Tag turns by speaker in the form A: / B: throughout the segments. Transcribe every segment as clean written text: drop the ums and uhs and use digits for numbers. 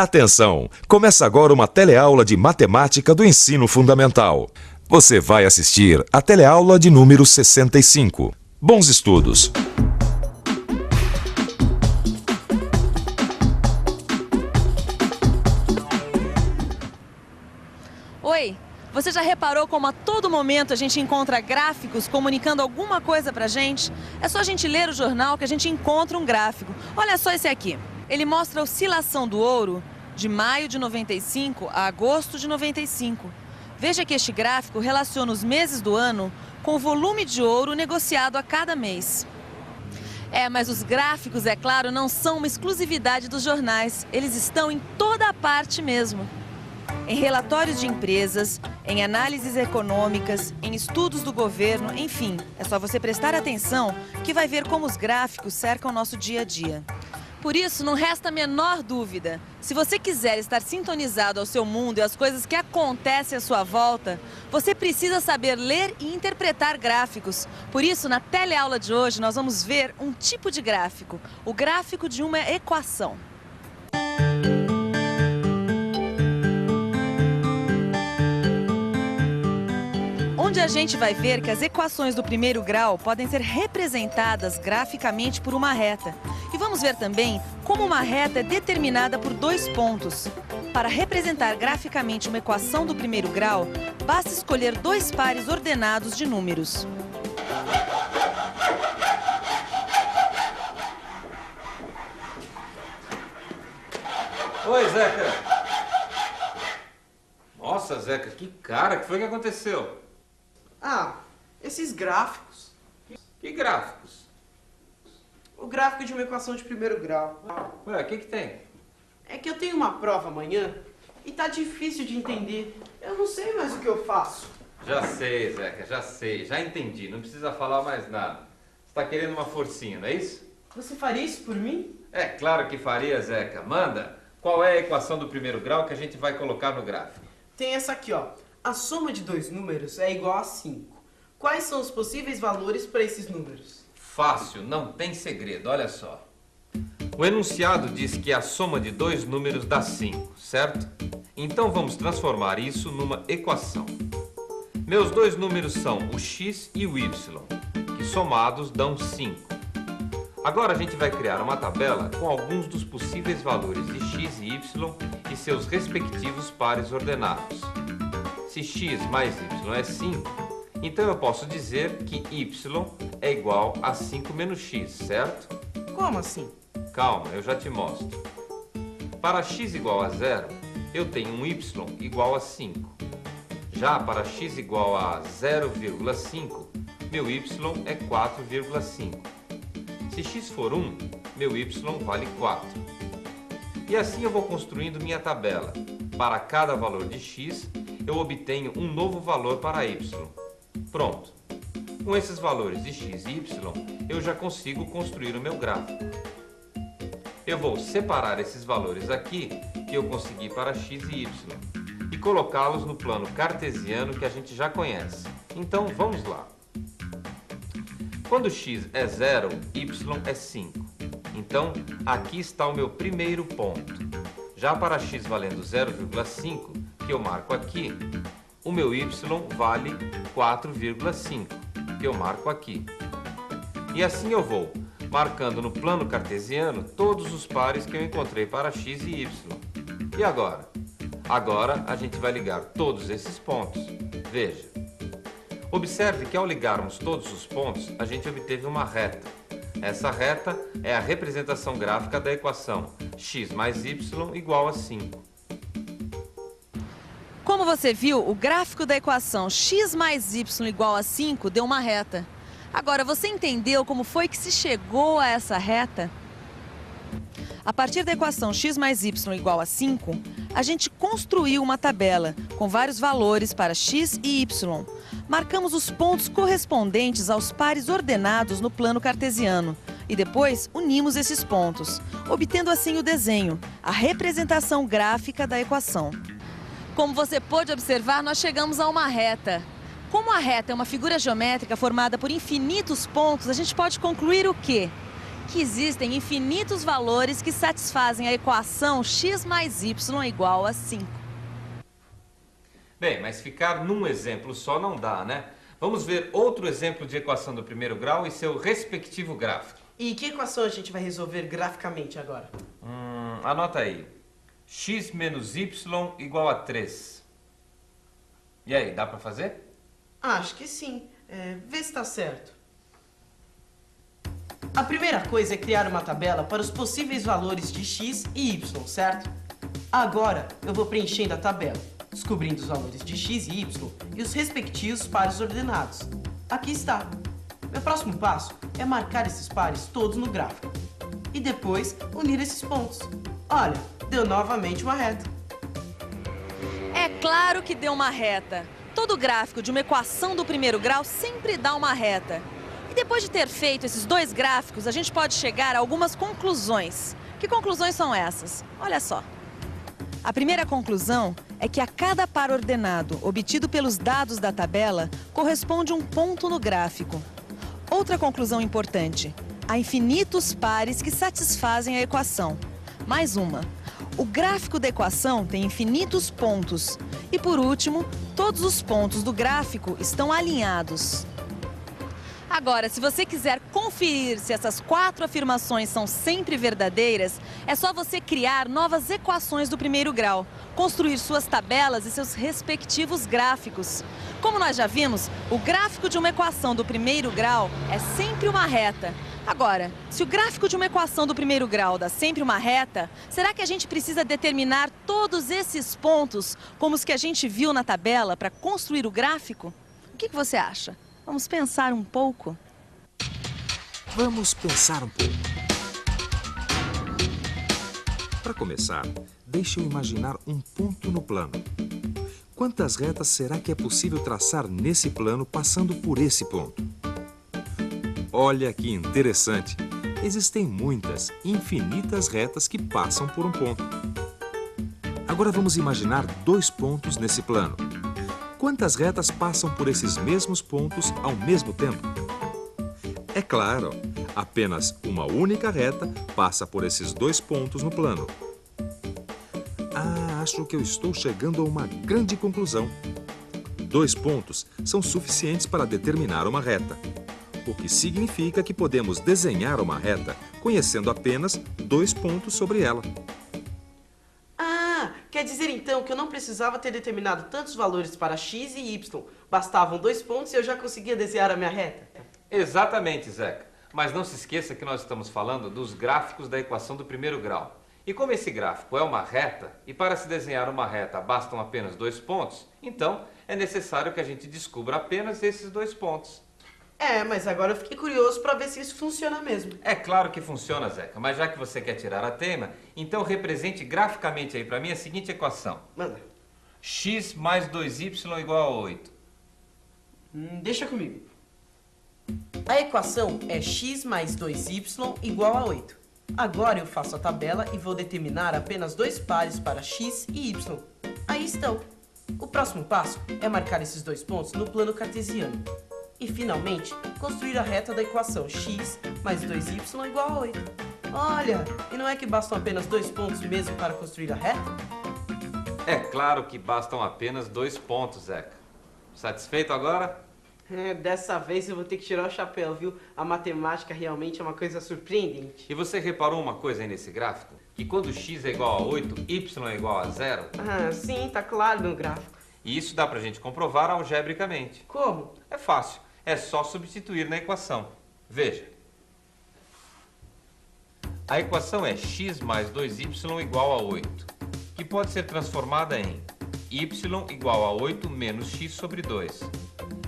A: Atenção! Começa agora uma teleaula de matemática do ensino fundamental. Você vai assistir a teleaula de número 65. Bons estudos!
B: Oi, você já reparou como a todo momento a gente encontra gráficos comunicando alguma coisa pra gente? É só a gente ler o jornal que a gente encontra um gráfico. Olha só esse aqui. Ele mostra a oscilação do ouro de maio de 95 a agosto de 95. Veja que este gráfico relaciona os meses do ano com o volume de ouro negociado a cada mês. Mas os gráficos, é claro, não são uma exclusividade dos jornais. Eles estão em toda a parte mesmo. Em relatórios de empresas, em análises econômicas, em estudos do governo, enfim, é só você prestar atenção que vai ver como os gráficos cercam o nosso dia a dia. Por isso, não resta a menor dúvida. Se você quiser estar sintonizado ao seu mundo e às coisas que acontecem à sua volta, você precisa saber ler e interpretar gráficos. Por isso, na teleaula de hoje, nós vamos ver um tipo de gráfico, o gráfico de uma equação. Onde a gente vai ver que as equações do primeiro grau podem ser representadas graficamente por uma reta. E vamos ver também como uma reta é determinada por dois pontos. Para representar graficamente uma equação do primeiro grau, basta escolher dois pares ordenados de números.
C: Oi, Zeca. Nossa, Zeca, que cara, que foi que aconteceu?
D: Esses gráficos.
C: Que gráficos?
D: O gráfico de uma equação de primeiro grau.
C: Ué, o que tem?
D: É que eu tenho uma prova amanhã e tá difícil de entender. Eu não sei mais o que eu faço.
C: Já sei, Zeca, já sei. Já entendi, não precisa falar mais nada. Você tá querendo uma forcinha, não é isso?
D: Você faria isso por mim?
C: É claro que faria, Zeca. Manda, qual é a equação do primeiro grau que a gente vai colocar no gráfico?
D: Tem essa aqui, ó. A soma de dois números é igual a 5. Quais são os possíveis valores para esses números?
C: Fácil, não tem segredo, olha só. O enunciado diz que a soma de dois números dá 5, certo? Então vamos transformar isso numa equação. Meus dois números são o x e o y, que somados dão 5. Agora a gente vai criar uma tabela com alguns dos possíveis valores de x e y e seus respectivos pares ordenados. Se x mais y é 5, então eu posso dizer que y é igual a 5 menos x, certo?
D: Como assim?
C: Calma, eu já te mostro. Para x igual a 0, eu tenho um y igual a 5. Já para x igual a 0,5, meu y é 4,5. Se x for 1, meu y vale 4. E assim eu vou construindo minha tabela. Para cada valor de x, eu obtenho um novo valor para y. Pronto. Com esses valores de x e y, eu já consigo construir o meu gráfico. Eu vou separar esses valores aqui, que eu consegui para x e y, e colocá-los no plano cartesiano que a gente já conhece. Então, vamos lá. Quando x é 0, y é 5. Então, aqui está o meu primeiro ponto. Já para x valendo 0,5, que eu marco aqui, o meu y vale 4,5, que eu marco aqui. E assim eu vou marcando no plano cartesiano todos os pares que eu encontrei para x e y. E agora? Agora a gente vai ligar todos esses pontos. Veja. Observe que ao ligarmos todos os pontos, a gente obteve uma reta. Essa reta é a representação gráfica da equação x mais y igual a 5.
B: Como você viu, o gráfico da equação x mais y igual a 5 deu uma reta. Agora, você entendeu como foi que se chegou a essa reta? A partir da equação x mais y igual a 5, a gente construiu uma tabela com vários valores para x e y. Marcamos os pontos correspondentes aos pares ordenados no plano cartesiano e depois unimos esses pontos, obtendo assim o desenho, a representação gráfica da equação. Como você pôde observar, nós chegamos a uma reta. Como a reta é uma figura geométrica formada por infinitos pontos, a gente pode concluir o quê? que existem infinitos valores que satisfazem a equação x mais y igual a 5.
C: Bem, mas ficar num exemplo só não dá, né? Vamos ver outro exemplo de equação do primeiro grau e seu respectivo gráfico.
D: E que equação a gente vai resolver graficamente agora?
C: Anota aí. X menos y igual a 3. E aí, dá para fazer?
D: Acho que sim. Vê se está certo. A primeira coisa é criar uma tabela para os possíveis valores de x e y, certo? Agora eu vou preenchendo a tabela, descobrindo os valores de x e y e os respectivos pares ordenados. Aqui está. Meu próximo passo é marcar esses pares todos no gráfico. E depois unir esses pontos. Olha, deu novamente uma reta.
B: É claro que deu uma reta. Todo gráfico de uma equação do primeiro grau sempre dá uma reta. E depois de ter feito esses dois gráficos, a gente pode chegar a algumas conclusões. Que conclusões são essas? Olha só. A primeira conclusão é que a cada par ordenado obtido pelos dados da tabela corresponde um ponto no gráfico. Outra conclusão importante: há infinitos pares que satisfazem a equação. Mais uma: o gráfico da equação tem infinitos pontos. E por último, todos os pontos do gráfico estão alinhados. Agora, se você quiser conferir se essas 4 afirmações são sempre verdadeiras, é só você criar novas equações do primeiro grau, construir suas tabelas e seus respectivos gráficos. Como nós já vimos, o gráfico de uma equação do primeiro grau é sempre uma reta. Agora, se o gráfico de uma equação do primeiro grau dá sempre uma reta, será que a gente precisa determinar todos esses pontos, como os que a gente viu na tabela, para construir o gráfico? O que você acha? Vamos pensar um pouco?
A: Vamos pensar um pouco. Para começar, deixe eu imaginar um ponto no plano. Quantas retas será que é possível traçar nesse plano passando por esse ponto? Olha que interessante! Existem muitas, infinitas retas que passam por um ponto. Agora vamos imaginar 2 pontos nesse plano. Quantas retas passam por esses mesmos pontos ao mesmo tempo? É claro, apenas uma única reta passa por esses 2 pontos no plano. Acho que eu estou chegando a uma grande conclusão. 2 pontos são suficientes para determinar uma reta, o que significa que podemos desenhar uma reta conhecendo apenas 2 pontos sobre ela.
D: Quer dizer então que eu não precisava ter determinado tantos valores para x e y. Bastavam 2 pontos e eu já conseguia desenhar a minha reta?
C: Exatamente, Zeca. Mas não se esqueça que nós estamos falando dos gráficos da equação do primeiro grau. E como esse gráfico é uma reta, e para se desenhar uma reta bastam apenas 2 pontos, então é necessário que a gente descubra apenas esses 2 pontos.
D: Mas agora eu fiquei curioso para ver se isso funciona mesmo.
C: É claro que funciona, Zeca, mas já que você quer tirar a teima, então represente graficamente aí para mim a seguinte equação.
D: Manda.
C: X mais 2y igual a 8.
D: Deixa comigo. A equação é x mais 2y igual a 8. Agora eu faço a tabela e vou determinar apenas 2 pares para x e y. Aí estão. O próximo passo é marcar esses 2 pontos no plano cartesiano. E, finalmente, construir a reta da equação x mais 2y igual a 8. Olha, e não é que bastam apenas 2 pontos mesmo para construir a reta?
C: É claro que bastam apenas 2 pontos, Zeca. Satisfeito agora?
D: Dessa vez eu vou ter que tirar o chapéu, viu? A matemática realmente é uma coisa surpreendente.
C: E você reparou uma coisa aí nesse gráfico? Que quando x é igual a 8, y é igual a 0?
D: Sim, tá claro no gráfico.
C: E isso dá pra gente comprovar algebricamente.
D: Como?
C: É fácil. É só substituir na equação. Veja. A equação é x mais 2y igual a 8, que pode ser transformada em y igual a 8 menos x sobre 2.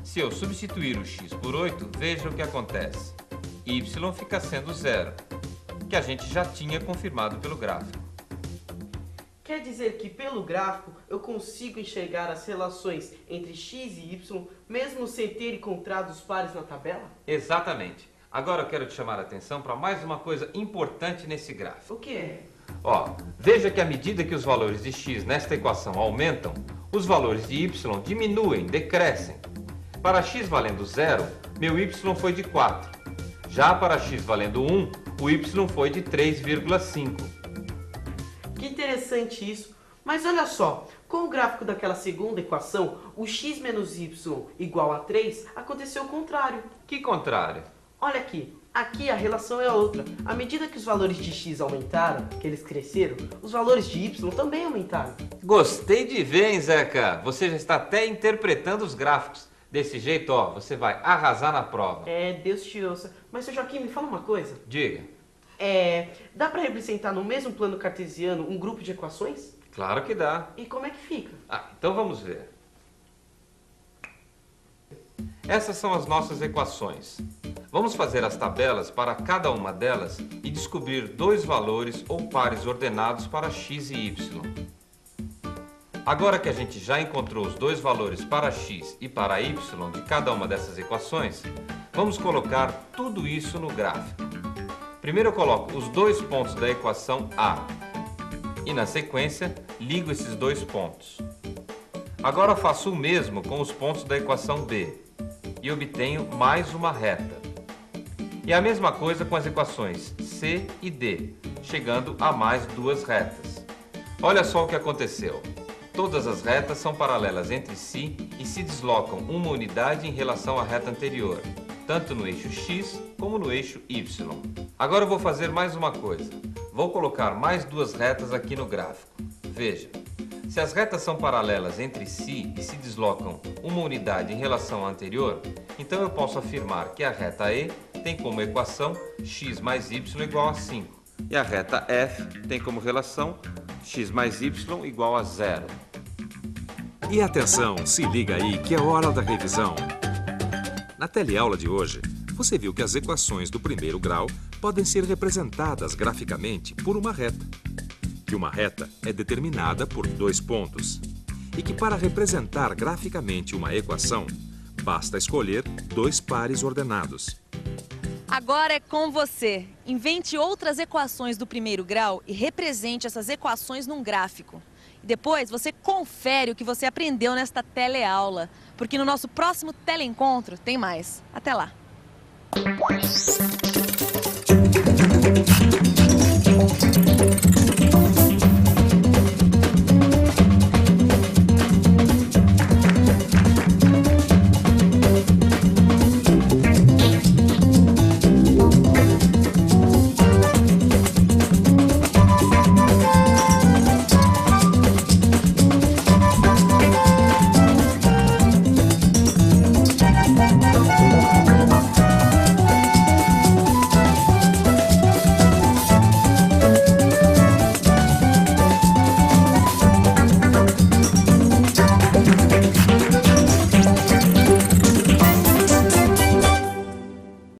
C: Se eu substituir o x por 8, veja o que acontece. Y fica sendo 0, que a gente já tinha confirmado pelo gráfico.
D: Quer dizer que, pelo gráfico, eu consigo enxergar as relações entre x e y, mesmo sem ter encontrado os pares na tabela?
C: Exatamente. Agora eu quero te chamar a atenção para mais uma coisa importante nesse gráfico.
D: O que é?
C: Veja que à medida que os valores de x nesta equação aumentam, os valores de y diminuem, decrescem. Para x valendo 0, meu y foi de 4. Já para x valendo 1, o y foi de 3,5.
D: Que interessante isso. Mas olha só, com o gráfico daquela segunda equação, o x menos y igual a 3, aconteceu o contrário.
C: Que contrário?
D: Olha aqui, aqui a relação é outra. À medida que os valores de x aumentaram, que eles cresceram, os valores de y também aumentaram.
C: Gostei de ver, hein, Zeca? Você já está até interpretando os gráficos. Desse jeito, ó, você vai arrasar na prova.
D: É, Deus te ouça. Mas, seu Joaquim, me fala uma coisa.
C: Diga.
D: Dá para representar no mesmo plano cartesiano um grupo de equações?
C: Claro que dá.
D: E como é que fica?
C: Então vamos ver. Essas são as nossas equações. Vamos fazer as tabelas para cada uma delas e descobrir dois valores ou pares ordenados para x e y. Agora que a gente já encontrou os dois valores para x e para y de cada uma dessas equações, vamos colocar tudo isso no gráfico. Primeiro eu coloco os dois pontos da equação A e, na sequência, ligo esses dois pontos. Agora eu faço o mesmo com os pontos da equação B e obtenho mais uma reta. E a mesma coisa com as equações C e D, chegando a mais duas retas. Olha só o que aconteceu. Todas as retas são paralelas entre si e se deslocam uma unidade em relação à reta anterior, tanto no eixo x como no eixo y. Agora eu vou fazer mais uma coisa. Vou colocar mais duas retas aqui no gráfico. Veja, se as retas são paralelas entre si e se deslocam uma unidade em relação à anterior, então eu posso afirmar que a reta E tem como equação x mais y igual a 5. E a reta F tem como relação x mais y igual a 0.
A: E atenção, se liga aí que é hora da revisão. Na teleaula de hoje, você viu que as equações do primeiro grau podem ser representadas graficamente por uma reta. Que uma reta é determinada por dois pontos. E que para representar graficamente uma equação, basta escolher dois pares ordenados.
B: Agora é com você. Invente outras equações do primeiro grau e represente essas equações num gráfico. E depois você confere o que você aprendeu nesta teleaula, porque no nosso próximo teleencontro tem mais. Até lá!